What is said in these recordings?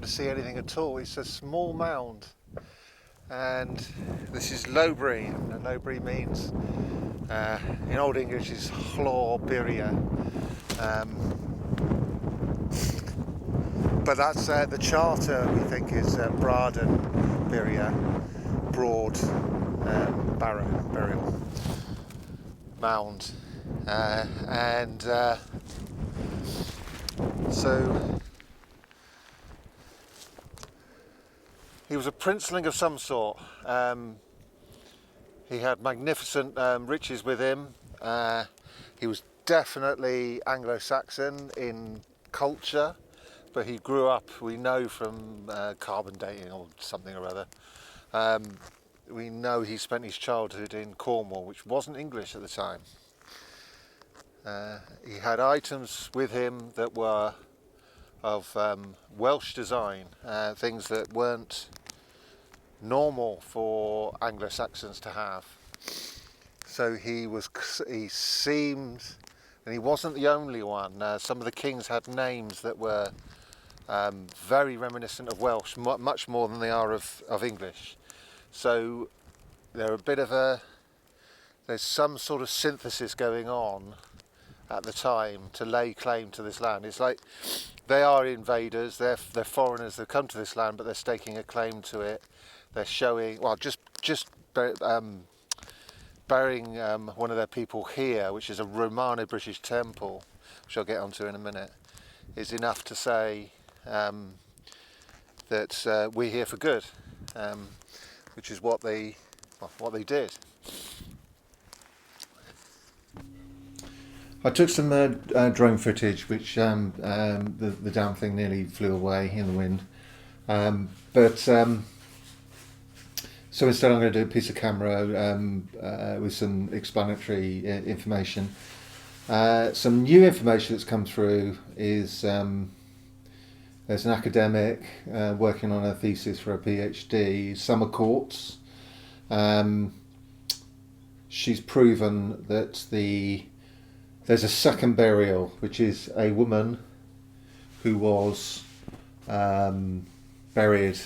see anything at all. It's a small mound, and this is Lowbury, and Lowbury means in Old English is Lowbury, but that's the charter we think is Braden Biria, Broad Barrow burial mound, and so he was a princeling of some sort. He had magnificent riches with him. He was definitely Anglo-Saxon in culture, but he grew up, we know from carbon dating or something or other, we know he spent his childhood in Cornwall, which wasn't English at the time. He had items with him that were of Welsh design, things that weren't normal for Anglo-Saxons to have. So he seemed, and he wasn't the only one. Some of the kings had names that were very reminiscent of Welsh, much more than they are of English. So they're a bit of there's some sort of synthesis going on at the time to lay claim to this land. It's like they are invaders, they're foreigners that come to this land, but they're staking a claim to it. They're showing, well, just burying one of their people here, which is a Romano-British temple, which I'll get onto in a minute, is enough to say that we're here for good, which is what they did. I took some drone footage, which the damn thing nearly flew away in the wind. So instead I'm going to do a piece of camera with some explanatory information. Some new information that's come through is there's an academic working on a thesis for a PhD, Summer Courts. She's proven that there's a second burial, which is a woman who was buried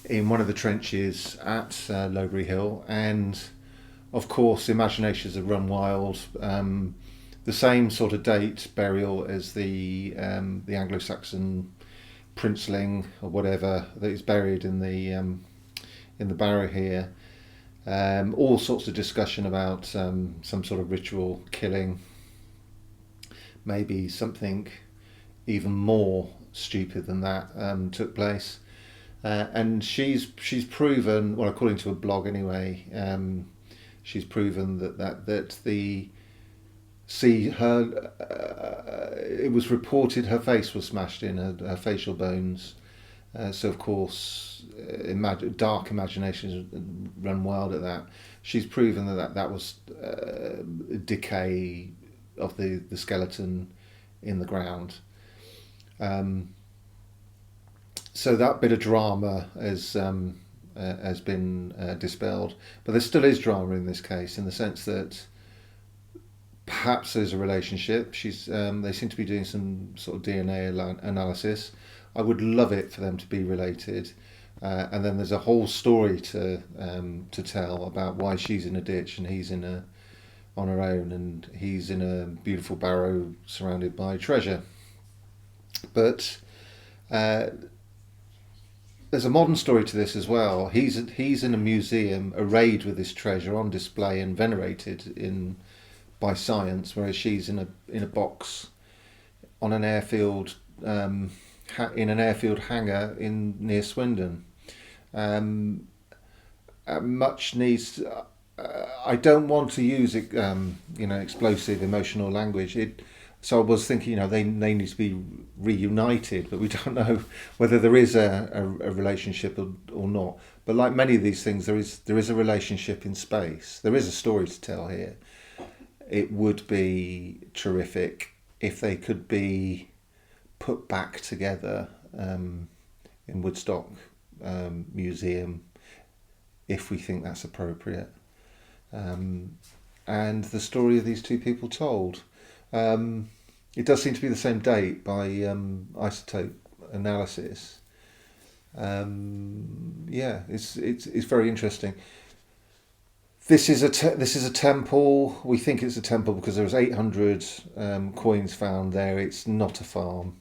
in one of the trenches at Lowbury Hill, and of course imaginations have run wild. The same sort of date burial as the Anglo-Saxon princeling or whatever that is buried in the Barrow here. All sorts of discussion about some sort of ritual killing, maybe something even more stupid than that took place. And she's proven, well, according to a blog anyway, she's proven that it was reported her face was smashed in, her facial bones. So of course, dark imaginations run wild at that. She's proven that was decay of the skeleton in the ground. So that bit of drama has been dispelled, but there still is drama in this case, in the sense that perhaps there's a relationship. They seem to be doing some sort of DNA analysis. I would love it for them to be related, and then there's a whole story to tell about why she's in a ditch and he's on her own, and he's in a beautiful barrow surrounded by treasure. But there's a modern story to this as well. He's in a museum arrayed with this treasure on display and venerated by science, whereas she's in a box on an airfield in an airfield hangar near Swindon. Much needs. I don't want to use explosive emotional language. So I was thinking, they need to be reunited, but we don't know whether there is a relationship or not. But like many of these things, there is a relationship in space. There is a story to tell here. It would be terrific if they could be put back together in Woodstock Museum, if we think that's appropriate. And the story of these two people told. It does seem to be the same date by isotope analysis, Yeah, it's very interesting. This is this is a temple. We think it's a temple because there was 800 coins found there. It's not a farm.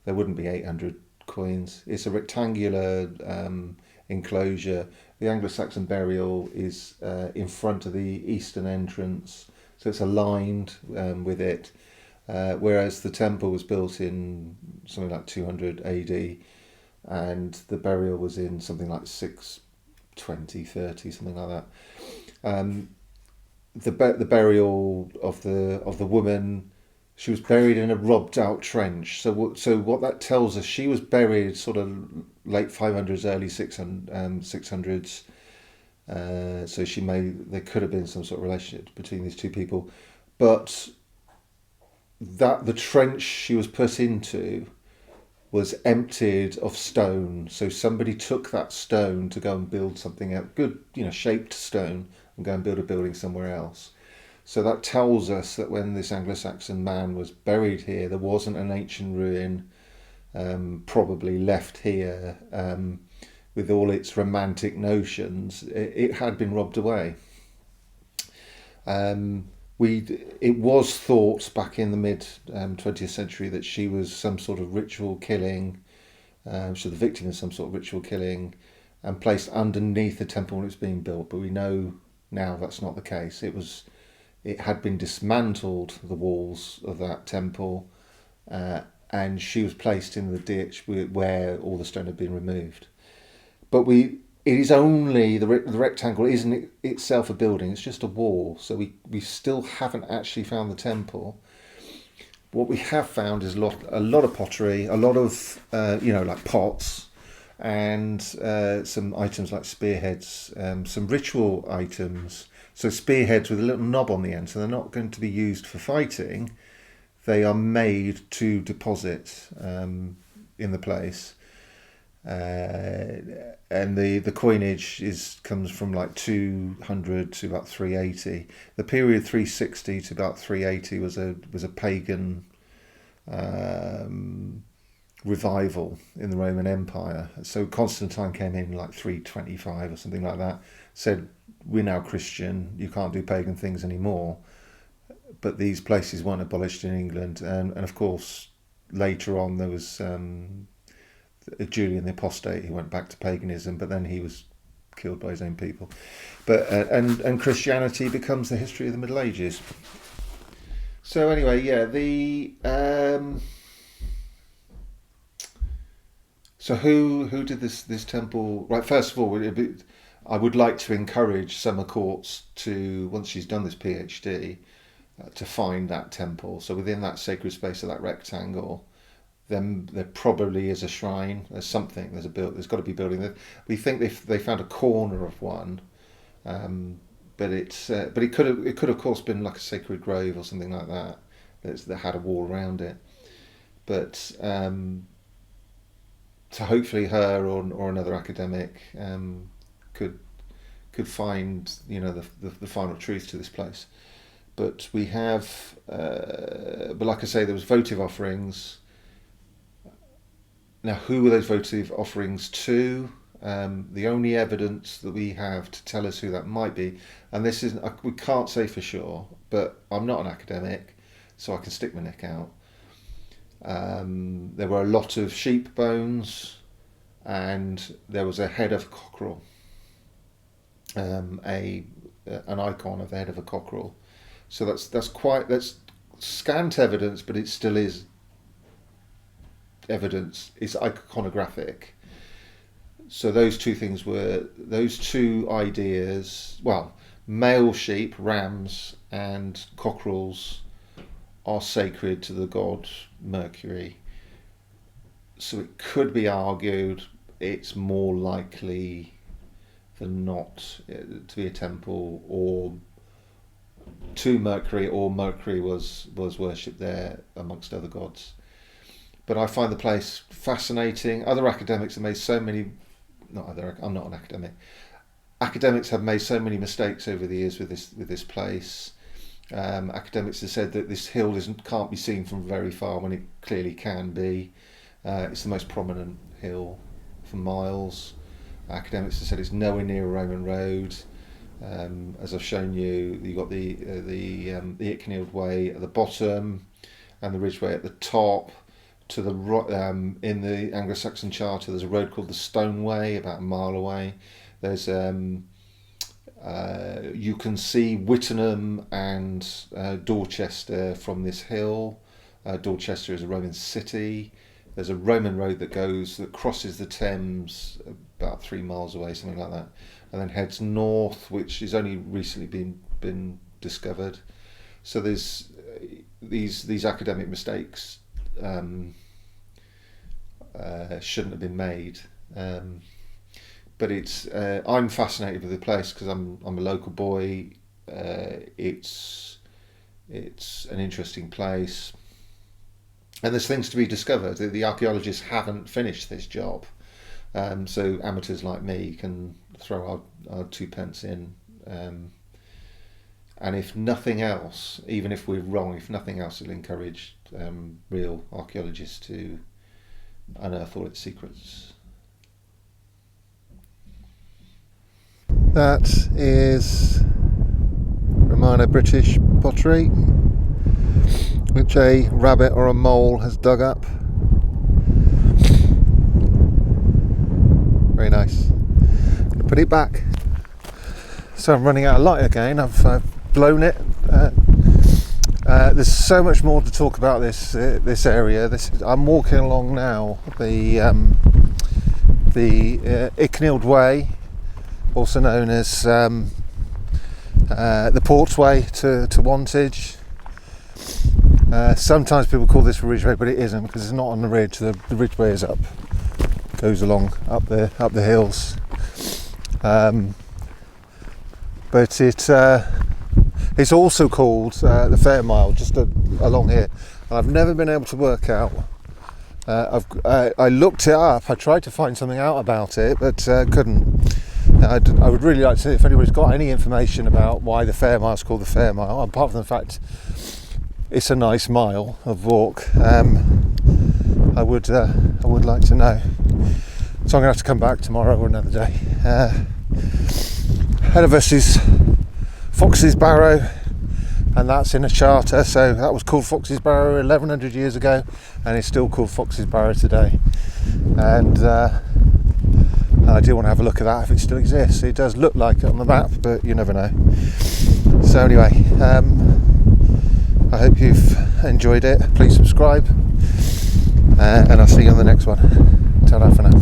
There wouldn't be 800 coins. It's a rectangular enclosure. The Anglo-Saxon burial is in front of the eastern entrance, so it's aligned with it. Whereas the temple was built in something like 200 AD, and the burial was in something like 620, 30, something like that. Um, the burial of the woman, she was buried in a robbed out trench. So what that tells us, she was buried sort of late 500s, early 600s. So there could have been some sort of relationship between these two people, but that the trench she was put into was emptied of stone. So somebody took that stone to go and build something out, good, shaped stone, and go and build a building somewhere else. So that tells us that when this Anglo-Saxon man was buried here, there wasn't an ancient ruin, probably left here with all its romantic notions. It had been robbed away. It was thought back in the mid 20th century that she was some sort of ritual killing, she was the victim of some sort of ritual killing, and placed underneath the temple when it was being built. But we know now that's not the case. It had been dismantled, the walls of that temple, and she was placed in the ditch where all the stone had been removed. But it is only the rectangle isn't itself a building, it's just a wall. So we still haven't actually found the temple. What we have found is a lot of pottery, a lot of like pots, and some items like spearheads, some ritual items. So spearheads with a little knob on the end, so they're not going to be used for fighting. They are made to deposit in the place. And the coinage comes from like 200 to about 380. The period 360 to about 380 was a pagan revival in the Roman Empire. So Constantine came in like 325 or something like that, said, we're now Christian, you can't do pagan things anymore. But these places weren't abolished in England, and of course later on there was Julian the Apostate. He went back to paganism, but then he was killed by his own people. But and Christianity becomes the history of the Middle Ages. So anyway, yeah, so who did this temple? Right, first of all, I would like to encourage Summer Courts to, once she's done this PhD, to find that temple. So within that sacred space of that rectangle, then there probably is a shrine. There's something. There's got to be a building. We think they found a corner of one, but it could of course been like a sacred grove or something like that that had a wall around it. But so hopefully her or another academic could find the final truth to this place. But we have, but like I say, there was votive offerings. Now, who were those votive offerings to? The only evidence that we have to tell us who that might be, and this is, we can't say for sure, but I'm not an academic, so I can stick my neck out. There were a lot of sheep bones, and there was a head of cockerel, an icon of the head of a cockerel. So that's scant evidence, but it still is evidence. It's iconographic. So those two ideas. Well, male sheep, rams, and cockerels are sacred to the god Mercury. So it could be argued it's more likely than not to be a temple or to Mercury, or Mercury was worshipped there amongst other gods. But I find the place fascinating. Other academics have made so many, I'm not an academic. Academics have made so many mistakes over the years with this place. Academics have said that this hill can't be seen from very far when it clearly can be. It's the most prominent hill for miles. Academics have said it's nowhere near a Roman road. As I've shown you, you've got the Ridgeway at the bottom and the Ridgeway at the top. To the in the Anglo-Saxon charter, there's a road called the Stone Way, about a mile away. There's you can see Wittenham and Dorchester from this hill. Dorchester is a Roman city. There's a Roman road that crosses the Thames about 3 miles away, something like that, and then heads north, which has only recently been discovered. So there's these academic mistakes shouldn't have been made, but it's I'm fascinated with the place because I'm a local boy. It's an interesting place, and there's things to be discovered. The archaeologists haven't finished this job, so amateurs like me can throw our 2 pence in, and if nothing else, even if we're wrong, if nothing else, it'll encourage real archaeologists to unearth all its secrets. That is Romano British pottery, which a rabbit or a mole has dug up. Very nice. I'm going to put it back. So I'm running out of light again. I've blown it. There's so much more to talk about this area. I'm walking along now the Ridgeway, also known as the Portway to Wantage. Sometimes people call this Ridgeway, but it isn't, because it's not on the ridge. The Ridgeway is goes along up the hills. But it's also called the Fair Mile, just along here. And I've never been able to work out. I looked it up. I tried to find something out about it, but couldn't. I would really like to see if anybody's got any information about why the Fair Mile is called the Fair Mile, apart from the fact it's a nice mile of walk. I would like to know. So I'm going to have to come back tomorrow or another day. Ahead of us is Fox's Barrow, and that's in a charter, so that was called Fox's Barrow 1100 years ago, and it's still called Fox's Barrow today. And I do want to have a look at that if it still exists. It does look like it on the map, but you never know. So anyway, I hope you've enjoyed it. Please subscribe, and I'll see you on the next one. Ta-ra for now.